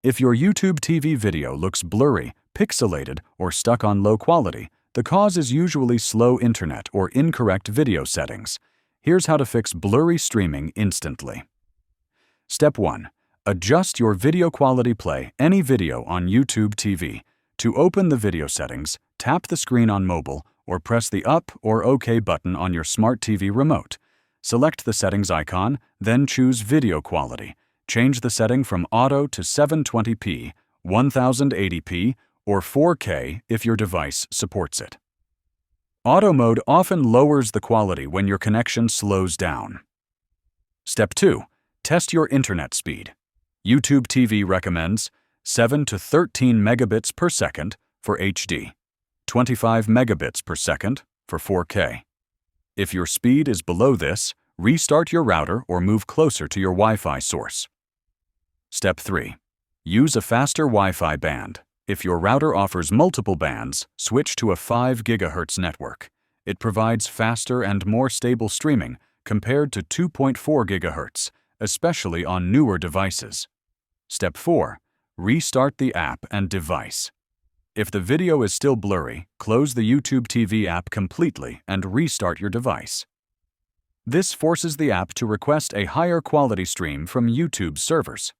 If your YouTube TV video looks blurry, pixelated, or stuck on low quality, the cause is usually slow internet or incorrect video settings. Here's how to fix blurry streaming instantly. Step 1. Adjust your video quality. Play any video on YouTube TV. To open the video settings, tap the screen on mobile or press the up or OK button on your smart TV remote. Select the settings icon, then choose Video Quality. Change the setting from Auto to 720p, 1080p, or 4K if your device supports it. Auto mode often lowers the quality when your connection slows down. Step 2. Test your internet speed. YouTube TV recommends 7 to 13 megabits per second for HD, 25 megabits per second for 4K. If your speed is below this, restart your router or move closer to your Wi-Fi source. Step 3. Use a faster Wi-Fi band. If your router offers multiple bands, switch to a 5 GHz network. It provides faster and more stable streaming compared to 2.4 GHz, especially on newer devices. Step 4. Restart the app and device. If the video is still blurry, close the YouTube TV app completely and restart your device. This forces the app to request a higher quality stream from YouTube's servers.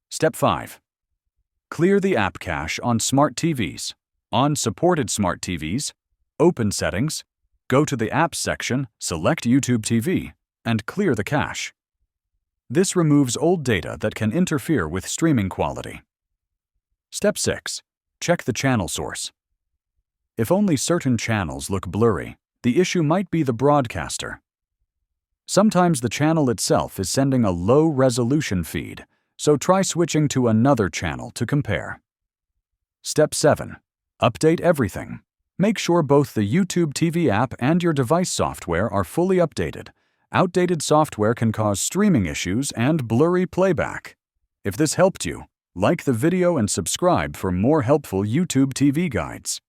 Step 5. Clear the app cache on smart TVs. On supported smart TVs, open Settings, go to the Apps section, select YouTube TV, and clear the cache. This removes old data that can interfere with streaming quality. Step 6. Check the channel source. If only certain channels look blurry, the issue might be the broadcaster. Sometimes the channel itself is sending a low-resolution feed, so try switching to another channel to compare. Step 7. Update everything. Make sure both the YouTube TV app and your device software are fully updated. Outdated software can cause streaming issues and blurry playback. If this helped you, like the video and subscribe for more helpful YouTube TV guides.